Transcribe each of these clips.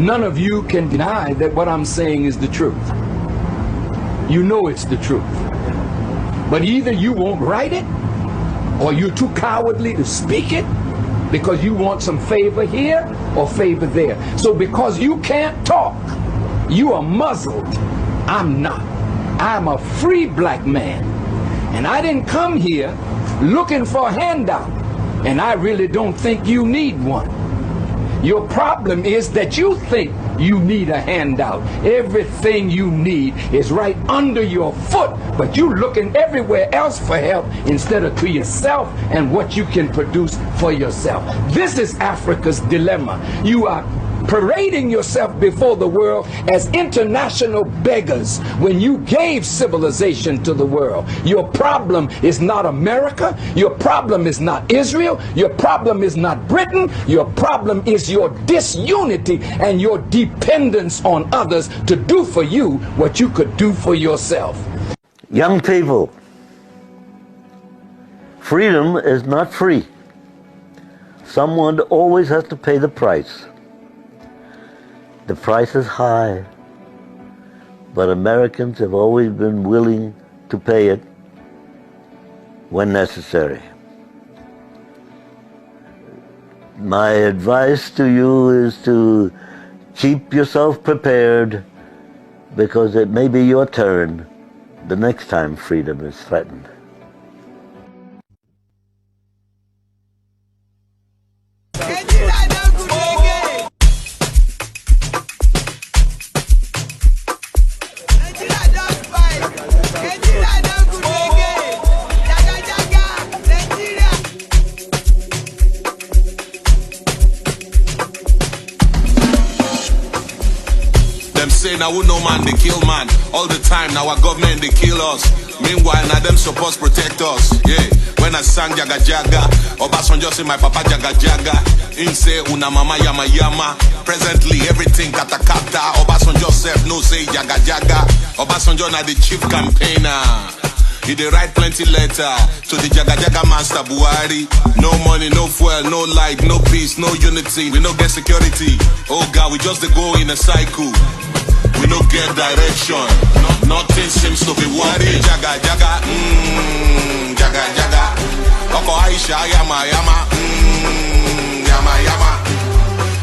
none of you can deny that what I'm saying is the truth. You know it's the truth. But either you won't write it, or you're too cowardly to speak it, because you want some favor here or favor there. So because you can't talk, you are muzzled. I'm not. I'm a free black man. And I didn't come here looking for a handout. And I really don't think you need one. Your problem is that you think you need a handout. Everything you need is right under your foot, but you looking everywhere else for help instead of to yourself and what you can produce for yourself. This is Africa's dilemma. You are parading yourself before the world as international beggars when you gave civilization to the world. Your problem is not America. Your problem is not Israel. Your problem is not Britain. Your problem is your disunity and your dependence on others to do for you what you could do for yourself. Young people, freedom is not free. Someone always has to pay the price. The price is high, but Americans have always been willing to pay it when necessary. My advice to you is to keep yourself prepared, because it may be your turn the next time freedom is threatened. Now we know man, they kill man all the time. Now our government, they kill us. Meanwhile, now them supposed protect us. Yeah, when I sang Jaga Jaga, Obasanjo say my papa Jaga Jaga. In say una mama yama yama. Presently everything kata kata. Obasanjo self no say Jaga Jaga. Obasanjo now the chief campaigner. He dey write plenty letter to the Jaga Jaga master Buhari. No money, no fuel, no light, no peace, no unity. We no get security. Oh God, we just dey go in a cycle. We no get direction. Nothing seems to be working. Jaga Jaga, Jaga Jaga. Oko Aisha yama yama, yama yama.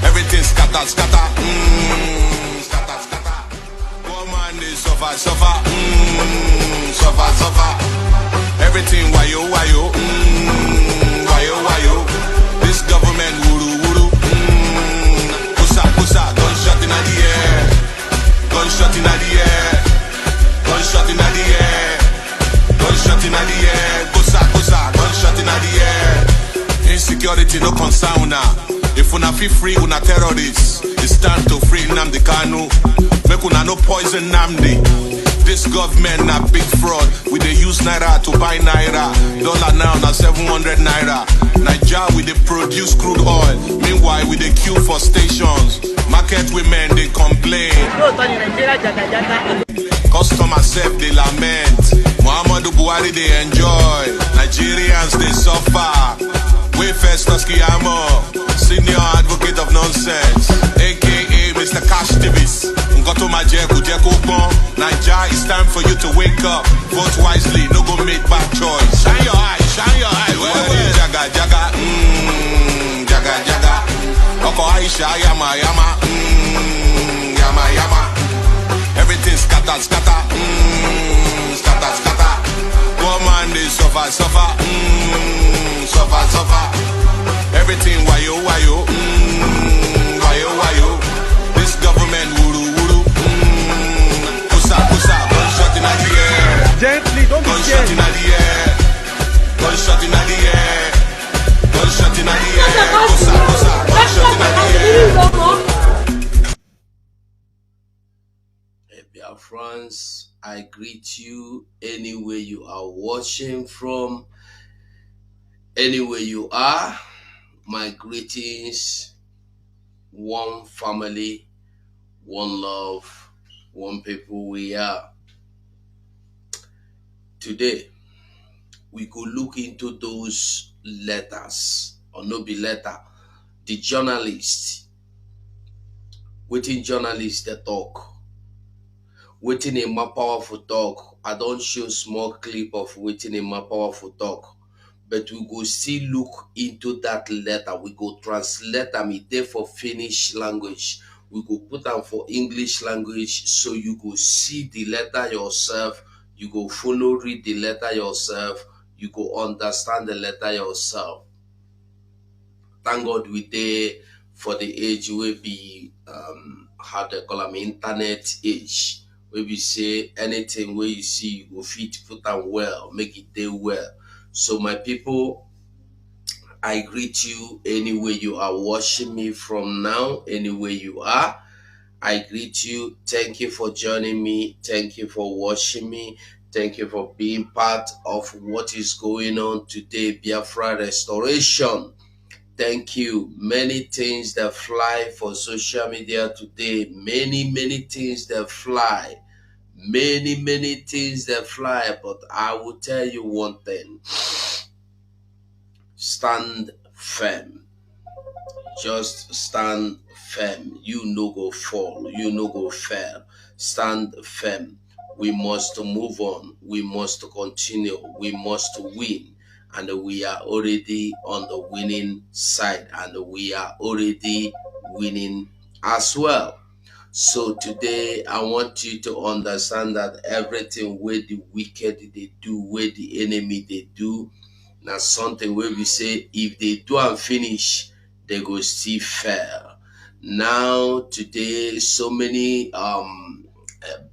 Everything scatter scatter, scatter scatter. Woman they suffer suffer, suffer suffer. Everything wayo wayo, wayo wayo. This government wuru wuru, pusa pusa. Gunshot in the air. Gunshot in the air, gunshot in the air, gunshot in the air, gosa gosa, gunshot in the air. Insecurity no concern now. If una feel free, una terrorists. It's time to free Nnamdi Kanu. Make una no poison Nnamdi. This government na big fraud. We dey use naira to buy naira. Dollar now na 700 naira. Nigeria we dey produce crude oil. Meanwhile we dey queue for stations. Market women they complain. Customers self they lament. Muhammadu Buhari they enjoy. Nigerians they suffer. Wayfair Toskiyamo, senior advocate of nonsense, aka Mr. Cash Davis. Ngoto Majeku Jekupon. Nigeria, it's time for you to wake up. Vote wisely, no go make bad choice. Shine your eyes, shine your eyes. Well, Jaga Jaga, Jaga Jaga. Oko Aisha yama yama, yama yama. Everything scatter scatter, scatter scatter. Woman they suffer suffer, suffer suffer. Everything wayo wayo, wayo wayo. This government wuru wuru, pusa pusa. Gunshot in the air, gently, don't be gunshot in the air, gunshot in the air, gunshot in the air, pusa pusa. Gunshot in the air. Biafrans, I greet you anywhere you are watching from, anywhere you are. My greetings. One family, one love, one people we are. Today, we could look into those letters, or no be letter, the journalists Waiting journalists they talk. Waiting in my powerful talk. I don't show small clip of waiting in my powerful talk. But we go still look into that letter. We go translate them there for Finnish language. We go put them for English language so you go see the letter yourself. You go follow read the letter yourself. You go understand the letter yourself. Thank God we there for the age we be how they call them internet age. Where we say anything where you see you go fit put them well, make it there well. So my people, I greet you anywhere you are watching me from now, anywhere you are. I greet you. Thank you for joining me. Thank you for watching me. Thank you for being part of what is going on today, Biafra restoration. Thank you. Many things that fly for social media today. Many things that fly. Many things that fly. But I will tell you one thing. Stand firm. Just stand firm. You no go fall. You no go fail. Stand firm. We must move on. We must continue. We must win. And we are already on the winning side. And we are already winning as well. So today I want you to understand that everything where the wicked they do, where the enemy they do, now something where we say if they do and finish, they go still fail. Now today, so many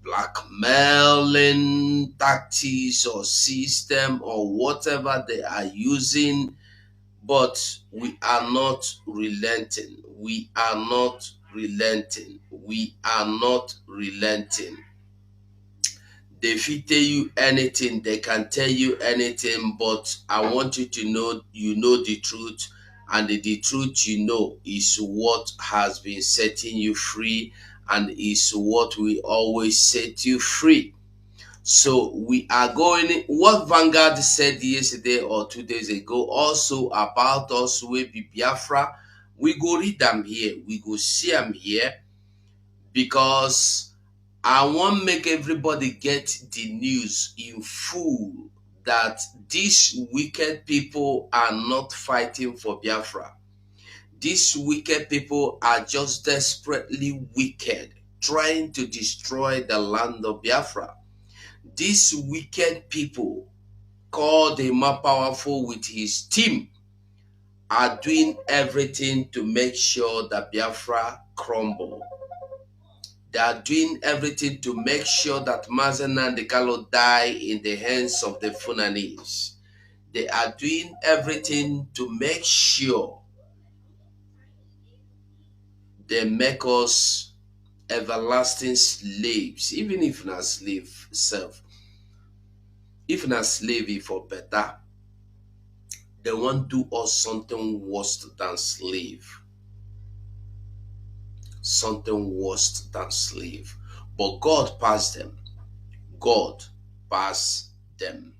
blackmailing tactics or system or whatever they are using, but we are not relenting. We are not relenting. We are not relenting. They fit tell you anything, they can tell you anything, but I want you to know you know the truth, and the truth you know is what has been setting you free and is what will always set you free. So we are going, what Vanguard said yesterday or 2 days ago also about us will be Biafra. We go read them here, we go see them here, because I want make everybody get the news in full that these wicked people are not fighting for Biafra. These wicked people are just desperately wicked, trying to destroy the land of Biafra. These wicked people, called the more powerful with his team, are doing everything to make sure that Biafra crumble. They are doing everything to make sure that Mazen Nandekalo die in the hands of the Funanis. They are doing everything to make sure they make us everlasting slaves, even if not slave self. If not slavery for better, they won't do us something worse than slave. Something worse than slave. But God passed them. God passed them.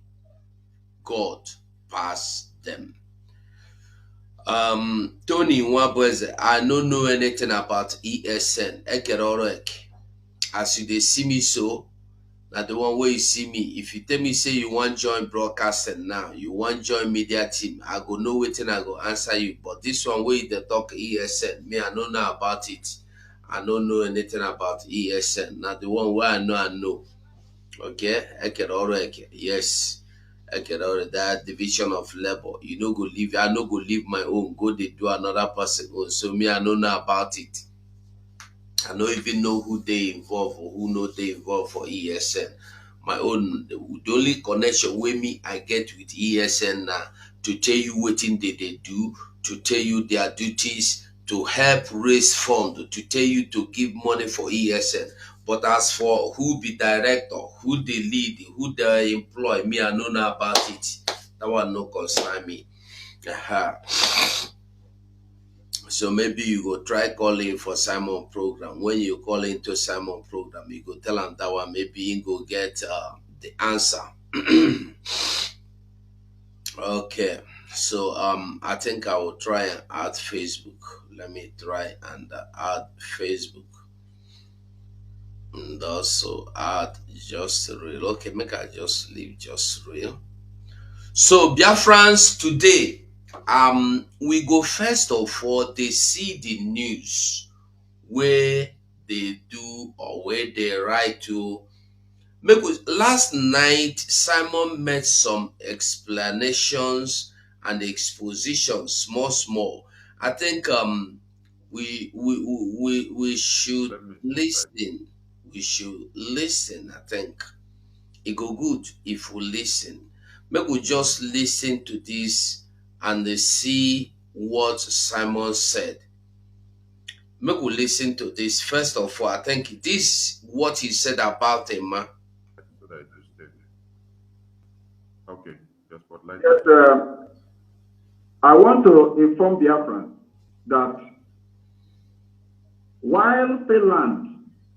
God pass them. Tony Nwabweze, I don't know anything about ESN. As you see me so, now the one way you see me, if you tell me say you want join broadcasting now, you want join media team, I go know waiting, I go answer you. But this one way they talk ESN, me I don't know about it. I don't know anything about ESN. Now the one where I know. Okay, yes. I get out of that division of labor. You know, go leave. I know go leave my own. Go they do another person own. So me, I don't know about it. I don't even know who they involve or who know they involve for ESN. My own, the only connection with me I get with ESN now to tell you what thing they do, to tell you their duties, to help raise fund, to tell you to give money for ESN. But as for who be director, who they lead, who they employ, me, I don't know about it. That one no concern me. So maybe you go try calling for Simon program. When you call into Simon program, you go tell him that one. Maybe you go get the answer. Okay. So I think I will try and add Facebook. Let me try and add Facebook. And also add just real. Okay, make I just leave just real. So Biafrans today, we go first of all, they see the news where they do or where they write to. Make we, last night Simon made some explanations and expositions, small. I think we should listen. We should listen. I think it go good if we listen. Make we just listen to this and see what Simon said. Make we listen to this. First of all, I think this what he said about Emma. So that it is steady. Okay, just for like. Yes, I want to inform Biafran that while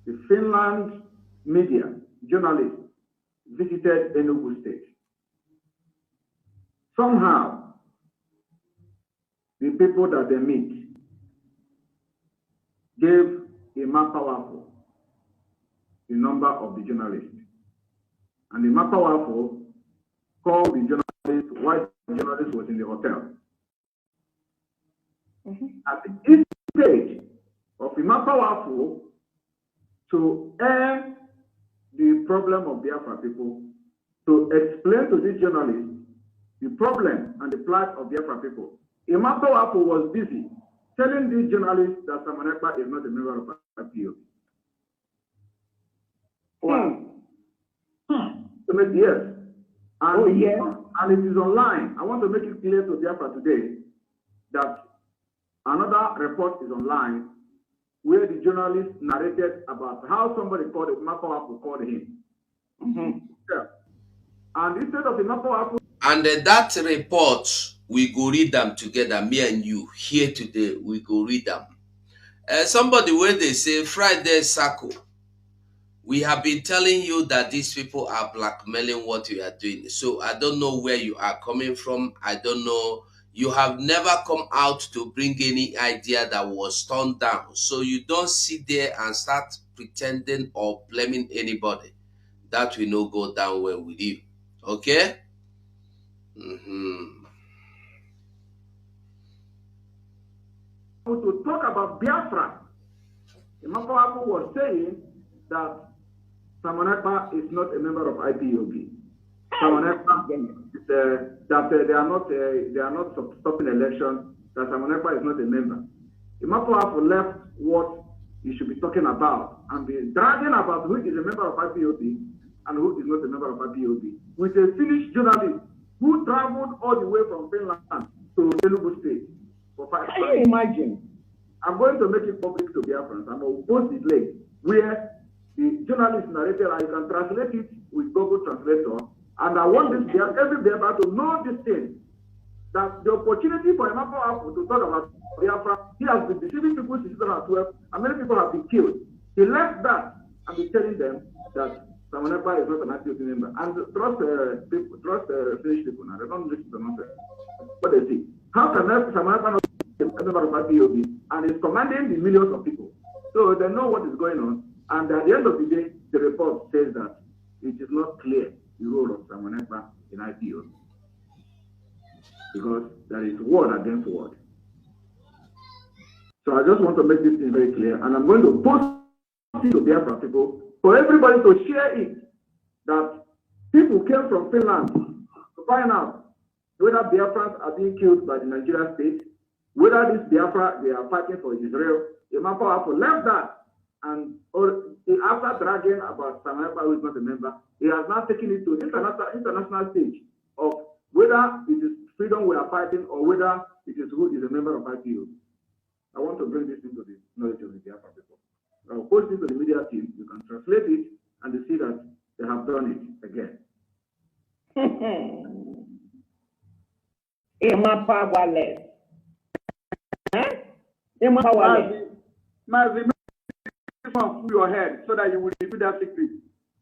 the Finland media journalists visited Enugu State, somehow the people that they meet gave a more powerful the number of the journalists. And the more powerful called the journalist while the journalist was in the hotel. At the east stage of the more powerful to air the problem of Biafra people, to explain to these journalists the problem and the plight of Biafra people. Imam Powerful was busy telling these journalists that Simon Ekpa is not a member of IPOB. Yes. And, and it is online. I want to make it clear to Biafra today that another report is online where the journalist narrated about how somebody called Imam Powerful called him. Yeah. And instead of Imam Powerful. And that report, we go read them together, me and you, here today, we go read them. Somebody where they say, Friday Sacco, we have been telling you that these people are blackmailing what you are doing. So I don't know where you are coming from. I don't know. You have never come out to bring any idea that was turned down. So you don't sit there and start pretending or blaming anybody. That will not go down well with you. Okay? To talk about Biafra, Imam Powerful was saying that Simon Ekpa is not a member of IPOB. Simon Ekpa that they are not stopping election. That Simon Ekpa is not a member. Imam Powerful left what he should be talking about and be dragging about who is a member of IPOB and who is not a member of IPOB with a Finnish journalist who traveled all the way from Finland to Enugu State for 5 months. Can you imagine? I'm going to make it public to Biafrans. I'm going to post it link where the journalist narrated, I can translate it with Google Translator. And I want this every Biafran to know this thing, that the opportunity for Imam Powerful to talk about Biafra, he has been deceiving people since 2012, and many people have been killed. He left that and be telling them that Simon Ekpa is not an active member. And trust Finnish people now, they don't listen to nonsense. What they see. How can Simon Ekpa not be a member of IPOB and is commanding the millions of people? So they know what is going on. And at the end of the day, the report says that it is not clear the role of Simon Ekpa in IPOB. Because there is word against word. So I just want to make this thing very clear. And I'm going to post it to Biafra people for everybody to share it. That people came from Finland to find out whether Biafrans are being killed by the Nigerian state, whether this Biafra, they are fighting for Israel. Imam Powerful left that. And after dragging about Simon Ekpa, who is not a member, he has now taken it to the international stage of whether it is freedom we are fighting or whether it is who is a member of IPO. I want to bring this into the knowledge of the Biafra people. I will post it to the media team. You can translate it and you see that they have done it again. Emma powerless. Emma powerless. Through your head so that you will reveal that secret.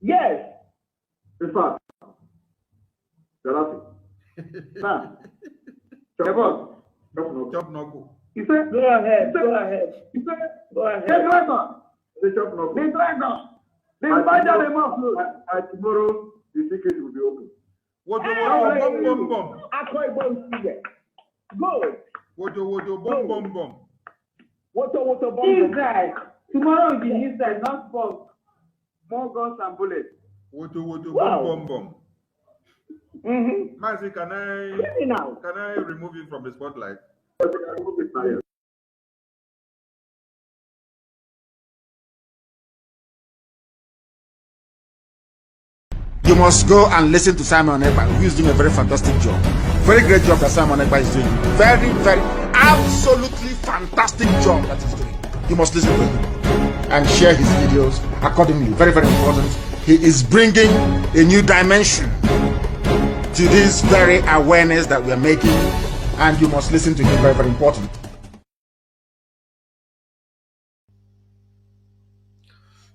Yes. In fact, they're laughing. Now, chop knuckle. He said, go ahead. Go ahead. He said, go ahead. the dragon. The chop knuckle. The dragon. By tomorrow, the secret will be open. Wojo bom bom bom. Israel. Tomorrow will be Israel, not bomb. More guns and bullets. Wojo Wow. bom bom bom. Mm-hmm. Mazi, can I remove you from the spotlight? You must go and listen to Simon Ekpa, who is doing a very fantastic job. Very great job that Simon Ekpa is doing. Very, very, absolutely fantastic job that he's doing. You must listen to him and share his videos accordingly. Very, very important. He is bringing a new dimension to this very awareness that we are making, and you must listen to him. Very, very important.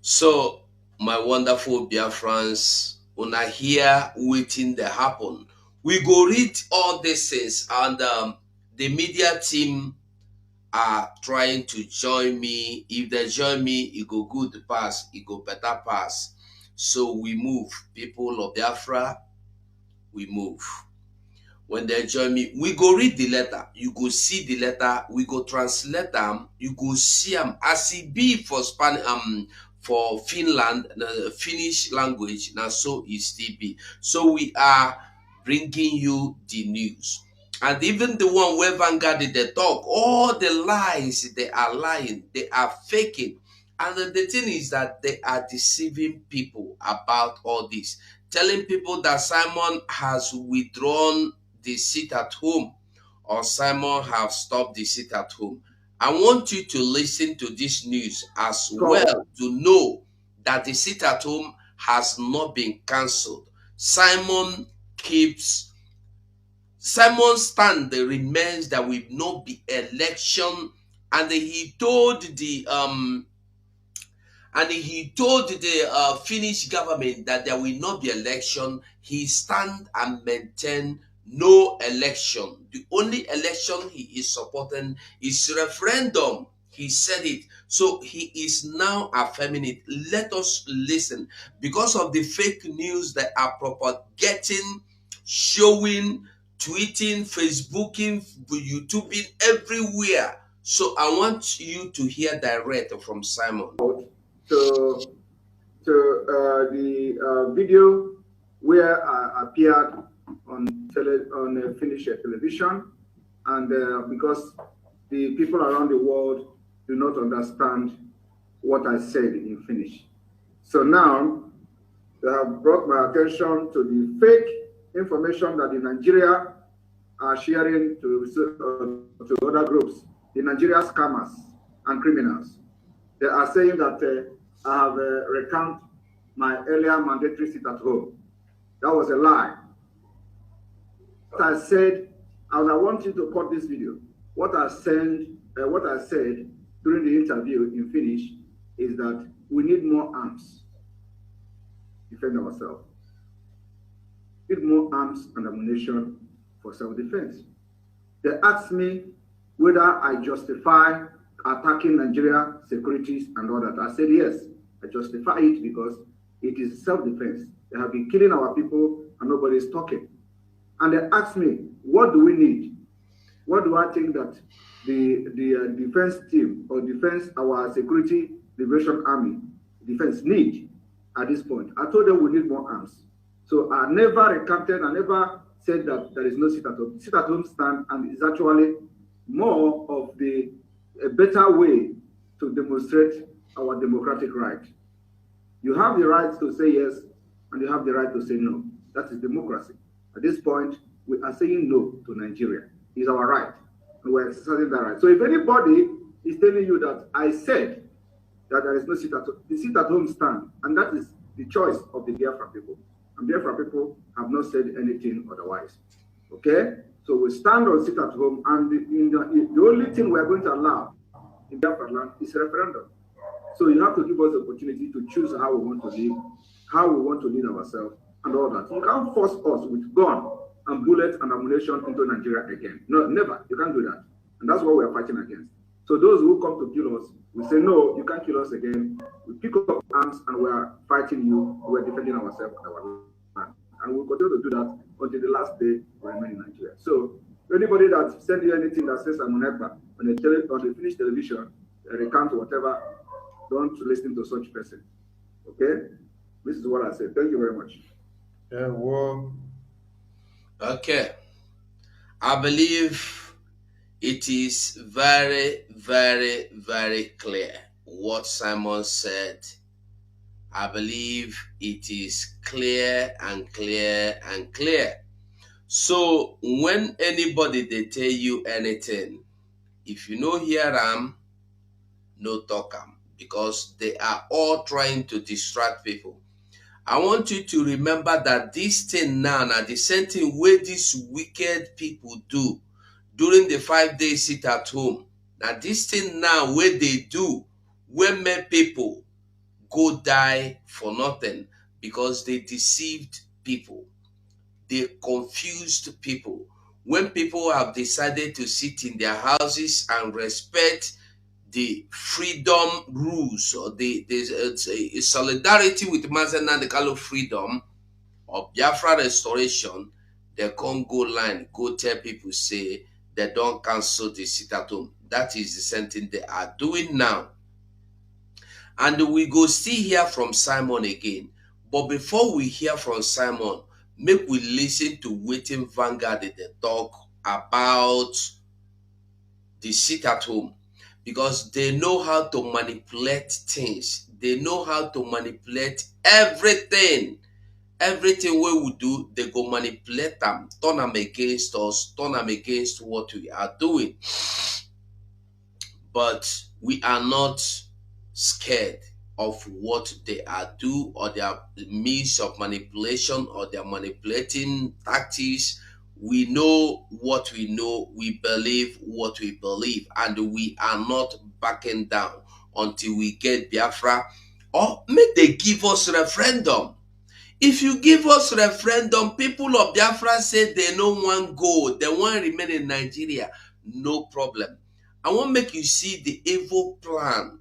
So, my wonderful Biafrans, when I hear waiting to happen, we go read all these things, and the media team are trying to join me. If they join me, it go good pass, it go better pass. So we move. People of Biafra, we move. When they join me, we go read the letter. You go see the letter. We go translate them. You go see them as it be for for Finland, the Finnish language. Now so it still be. So we are bringing you the news. And even the one where Vanguard they talk, all the lies, they are lying, they are faking. And the thing is that they are deceiving people about all this, telling people that Simon has withdrawn the seat at home, or Simon have stopped the seat at home. I want you to listen to this news as well to know that the seat at home has not been cancelled. Simon's stand remains that will not be election, and he told the Finnish government that there will not be election. He stand and maintain no election. The only election he is supporting is referendum. He said it. So he is now affirming it. Let us listen. Because of the fake news that are propagating, showing, tweeting, Facebooking, YouTubing, everywhere. So I want you to hear direct from Simon. To the video where I appeared on Finnish television, and because the people around the world do not understand what I said in Finnish. So now they have brought my attention to the fake information that the Nigeria are sharing to other groups, the Nigeria scammers and criminals. They are saying that I have recounted my earlier mandatory seat at home. That was a lie. What I said, and I want you to cut this video. What I said during the interview in Finnish is that we need more arms to defend ourselves. We need more arms and ammunition for self-defense. They asked me whether I justify attacking Nigeria securities and all that. I said yes, I justify it because it is self-defense. They have been killing our people and nobody is talking. And they asked me, what do we need? What do I think that the defense team or our security liberation army defense need at this point? I told them we need more arms. So I never recanted, I never said that there is no sit at home. Sit at home stand, and it's actually more of a better way to demonstrate our democratic right. You have the right to say yes, and you have the right to say no. That is democracy. At this point, we are saying no to Nigeria. It's our right, and we're exercising that right. So if anybody is telling you that I said that there is no sit at home, the sit at home stand, and that is the choice of the Biafra people. And Biafra people have not said anything otherwise. Okay? So we stand on sit at home, and the only thing we're going to allow in Biafra land is referendum. So you have to give us the opportunity to choose how we want to live, how we want to lead ourselves, and all that. You can't force us with gun and bullets and ammunition into Nigeria again. No, never. You can't do that. And that's what we're fighting against. So those who come to kill us, we say, no, you can't kill us again. We pick up arms and we are fighting you. We are defending ourselves and our land. And we'll continue to do that until the last day we remain in Nigeria. So anybody that send you anything that says I'm on EPA, on the Finnish television, a recount or whatever, don't listen to such person. Okay? This is what I said. Thank you very much. Yeah, well. Okay. I believe it is very, very, very clear what Simon said. I believe it is clear and clear and clear. So when anybody they tell you anything, if you know hear them, no talk them, because they are all trying to distract people. I want you to remember that this thing now, the same thing where these wicked people do during the 5 days sit at home. Now this thing now where they do, where make people go die for nothing because they deceived people. They confused people. When people have decided to sit in their houses and respect the freedom rules or the solidarity with Mazen and the Kalo freedom or Biafra restoration, they can't go line, go tell people, say they don't cancel the sit at home. That is the same thing they are doing now. And we go see hear from Simon again. But before we hear from Simon, make we listen to waiting Vanguard they talk about the sit at home. Because they know how to manipulate things. They know how to manipulate everything. Everything we do, they go manipulate them, turn them against us, turn them against what we are doing. But we are not scared of what they are doing or their means of manipulation or their manipulating tactics. We know what we know, we believe what we believe, and we are not backing down until we get Biafra, or may they give us referendum. If you give us referendum, people of Biafra say they no want go, they want remain in Nigeria, no problem. I want make you see the evil plan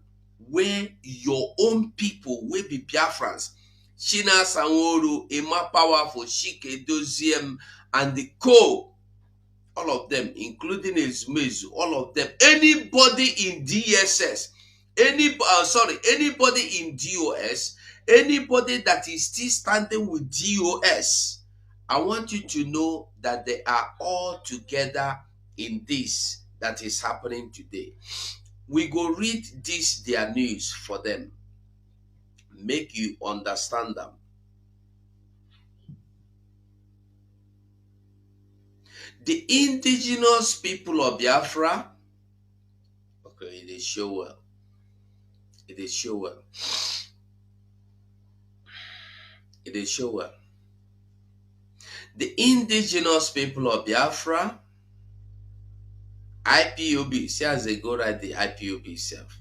where your own people will be Biafrans. China Sanworu, Emma Powerful, Shike Doziem, and the co, all of them, including Ezmezu, all of them, anybody in DSS, anybody in DOS, anybody that is still standing with DOS, I want you to know that they are all together in this that is happening today. We go read this, their news for them. Make you understand them. The indigenous people of Biafra, okay, it is show well. It is show well. It is show well. The indigenous people of Biafra, IPOB, see as they go right the IPOB itself.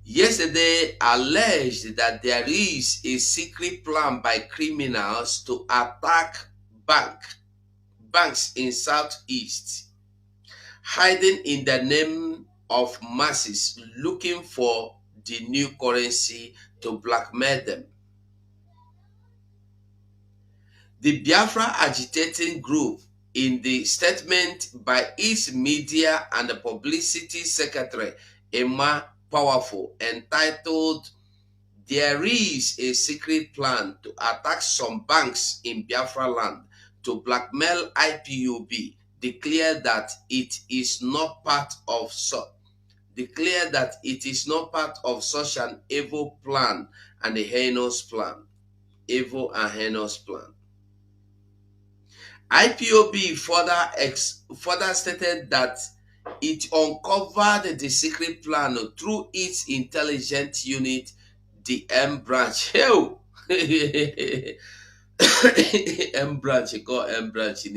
Yesterday alleged that there is a secret plan by criminals to attack banks in Southeast, hiding in the name of masses looking for the new currency to blackmail them. The Biafra agitating group, in the statement by its media and the publicity secretary, Emma Powerful, entitled "There is a secret plan to attack some banks in Biafra land to blackmail IPOB, declared that it is not part of such an evil plan and a heinous plan. Evil and heinous plan. IPOB further stated that it uncovered the secret plan through its intelligence unit, the M branch. Hell, M branch, call M branch.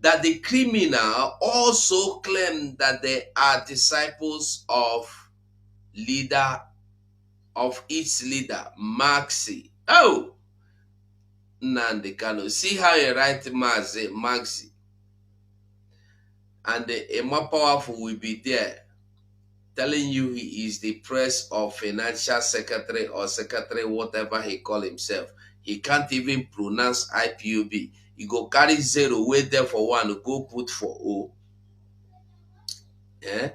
That the criminal also claimed that they are disciples of its leader, Maxi. Oh, Nandekano. See how you write Maxi. and a more powerful will be there telling you he is the press or financial secretary or secretary, whatever he call himself. He can't even pronounce IPOB. He go carry zero, wait there for one, go put for O. Yeah?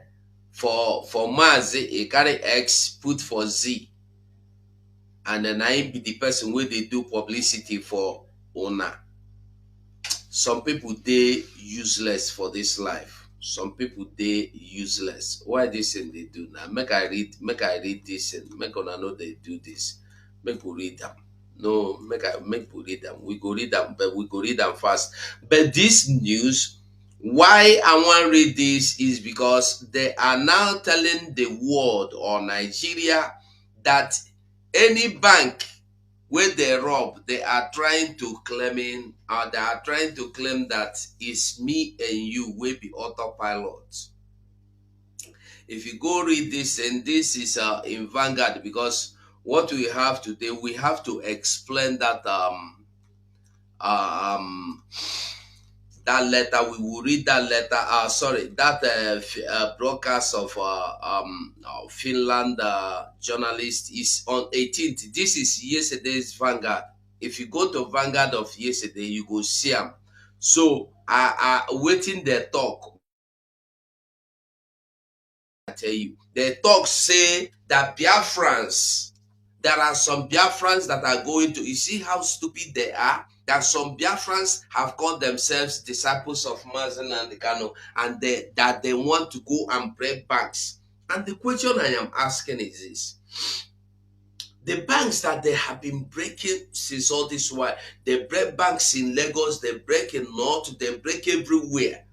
For Mars, he carry X, put for Z. And then I be the person where they do publicity for owner. Some people, they useless for this life. Some people, they useless. Why this thing they do now? Make I read this and make una know they do this. Make we read them. No, make we read them. We go read them, but we go read them fast. But this news, why I want to read this is because they are now telling the world or Nigeria that any bank where they rob, they are trying to claim that it's me and you will be autopilot. If you go read this, and this is in Vanguard, because what we have today, we have to explain that that letter. We will read that letter. That broadcast of Finland journalist is on 18th. This is yesterday's Vanguard. If you go to Vanguard of yesterday, you go see them. So I waiting their talk. I tell you, the talk say that Biafrans, there are some Biafrans that are going to, you see how stupid they are? That some Biafrans have called themselves disciples of Mazen and the Kano, and that they want to go and break banks. And the question I am asking is this. The banks that they have been breaking since all this while, they break banks in Lagos, they break in North, they break everywhere.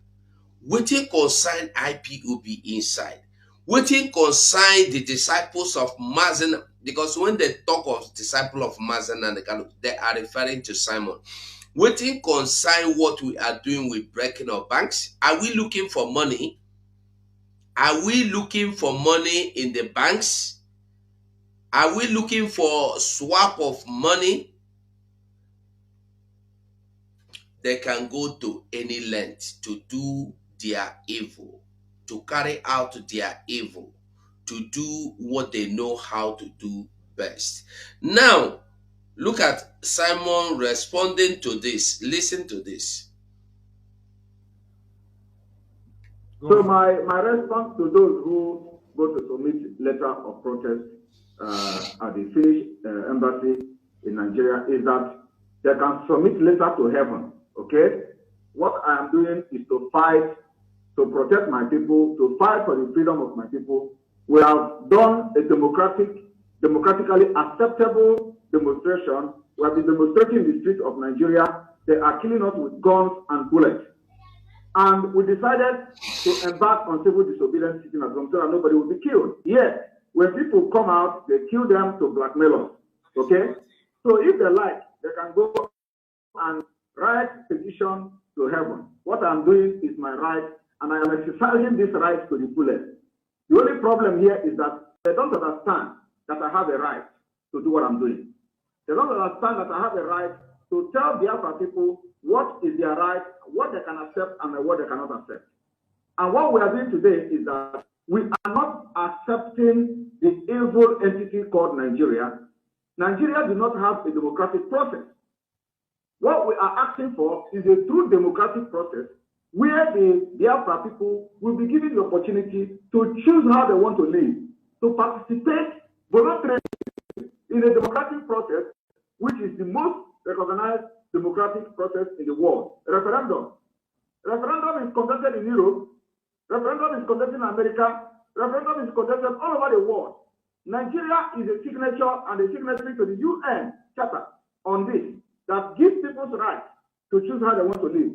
Waiting consign IPOB inside. Waiting consign the disciples of Mazen, because when they talk of disciple of Mazen and the Kano, they are referring to Simon. Waiting consign what we are doing with breaking of banks. Are we looking for money? Are we looking for money in the banks? Are we looking for swap of money? They can go to any length to do their evil, to carry out their evil, to do what they know how to do best. Now, look at Simon responding to this. Listen to this. So my response to those who go to submit letter of protest at the Finnish embassy in Nigeria is that they can submit letter to heaven, okay? What I am doing is to fight, to protect my people, to fight for the freedom of my people. We have done a democratically acceptable demonstration. We have been demonstrating in the streets of Nigeria. They are killing us with guns and bullets. And we decided to embark on civil disobedience sitting at home so that nobody will be killed. Yes, when people come out, they kill them to blackmail us. Okay? So if they like, they can go and write petition to heaven. What I'm doing is my right, and I am exercising this right to the fullest. The only problem here is that they don't understand that I have a right to do what I'm doing. They don't understand that I have a right to tell Biafra people what is their right, what they can accept, and what they cannot accept. And what we are doing today is that we are not accepting the evil entity called Nigeria. Nigeria does not have a democratic process. What we are asking for is a true democratic process where the Biafra people will be given the opportunity to choose how they want to live, to participate voluntarily in a democratic process, which is the most recognized democratic process in the world. A referendum. Referendum is conducted in Europe. Referendum is conducted in America. Referendum is conducted all over the world. Nigeria is a signature and a signatory to the UN Charter on this that gives people's right to choose how they want to live.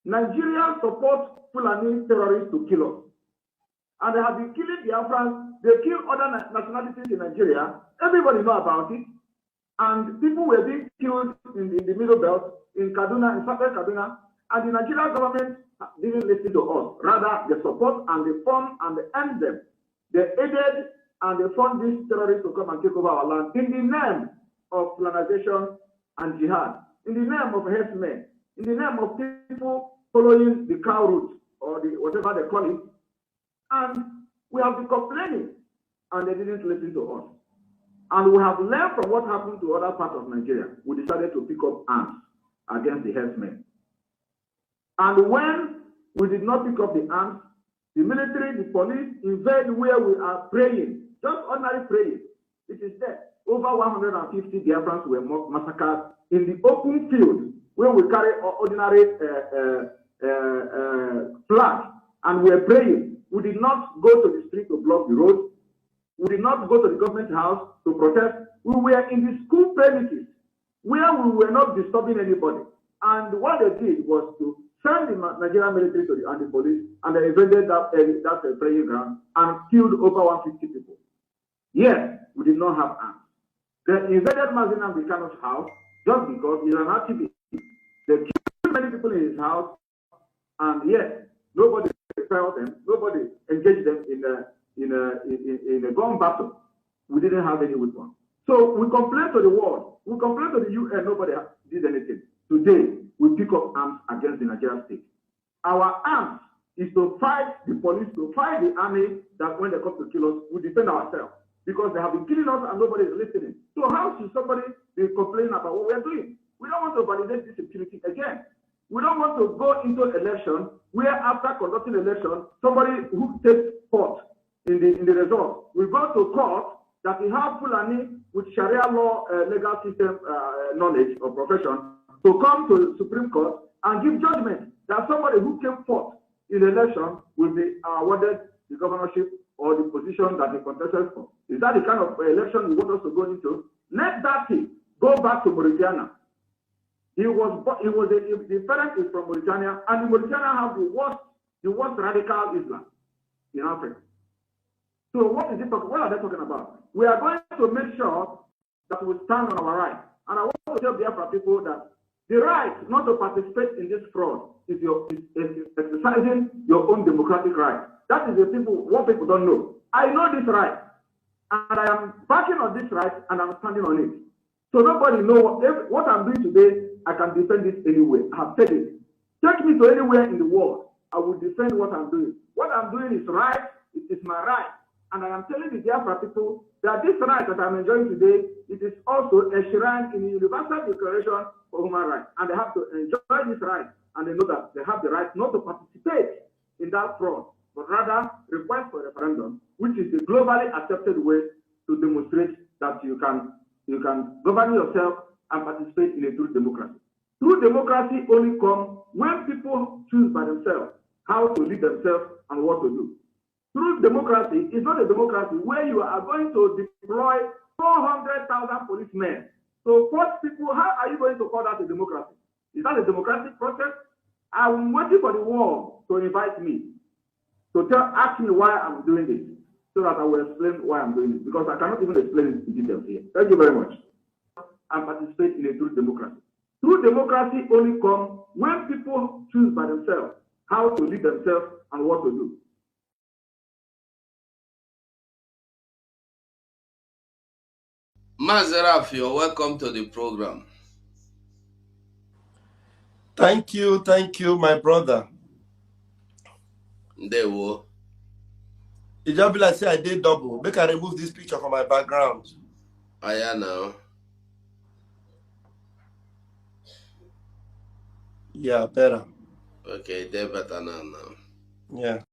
Nigeria supports Fulani terrorists to kill us. And they have been killing Biafrans. They kill other nationalities in Nigeria. Everybody knows about it. And people were being killed in the Middle Belt, in Kaduna, in Southern Kaduna, and the Nigerian government didn't listen to us. Rather, they support and they fund and they end them. They aided and they fund these terrorists to come and take over our land in the name of colonization and jihad, in the name of herdsmen, in the name of people following the cow route. or the whatever they call it, and we have been complaining, and they didn't listen to us. And we have learned from what happened to other parts of Nigeria. We decided to pick up arms against the herdsmen. And when we did not pick up the arms, the military, the police invade where we are praying, just ordinary praying. It is there. Over 150 Biafrans were massacred in the open field where we carry ordinary flag and we are praying. We did not go to the street to block the road. We did not go to the government house to protest. We were in the school premises where we were not disturbing anybody. And what they did was to send the Nigerian military to and the police, and they invaded that praying ground and killed over 150 people. Yes, we did not have arms. They invaded Mazina Bikano's house just because he's an activist. They killed many people in his house, and yes, nobody repelled them, nobody engaged them in a gun battle. We didn't have any weapon. So we complained to the world, we complained to the UN, nobody did anything. Today, we pick up arms against the Nigerian state. Our arms is to fight the police, to fight the army, that when they come to kill us, we defend ourselves. Because they have been killing us and nobody is listening. So how should somebody be complaining about what we are doing? We don't want to validate this impunity again. We don't want to go into election where after conducting election, somebody who takes part in the result will go to court that we have Fulani with Sharia law legal system knowledge or profession to come to the Supreme Court and give judgment that somebody who came forth in the election will be awarded the governorship or the position that they contested for. Is that the kind of election you want us to go into? Let that thing go back to Mauritania. The parent is from Mauritania, and the Mauritania have the worst radical Islam in Africa. So what are they talking about? We are going to make sure that we stand on our right. And I want to tell the Biafra people that the right not to participate in this fraud is exercising your own democratic right. That is what people don't know. I know this right, and I am backing on this right, and I'm standing on it. So nobody knows what I'm doing today. I can defend it anywhere. I have said it. Take me to anywhere in the world. I will defend what I'm doing. What I'm doing is right. It is my right. And I am telling the Biafra people that this right that I'm enjoying today, it is also enshrined in the Universal Declaration for Human Rights. And they have to enjoy this right. And they know that they have the right not to participate in that fraud, but rather request for a referendum, which is the globally accepted way to demonstrate that you can govern yourself and participate in a true democracy. True democracy only comes when people choose by themselves how to lead themselves and what to do. True democracy is not a democracy where you are going to deploy 400,000 policemen. So what people, how are you going to call that a democracy? Is that a democratic process? I'm waiting for the world to invite me, to ask me why I'm doing this, so that I will explain why I'm doing it, because I cannot even explain it in details here. Thank you very much. And participate in a true democracy. True democracy only comes when people choose by themselves how to lead themselves and what to do. Mazeraf, you're welcome to the program. Thank you, my brother. They will. It just be like say I did double. Make I remove this picture from my background. I am now. Yeah, better. Okay, they're better now. Yeah.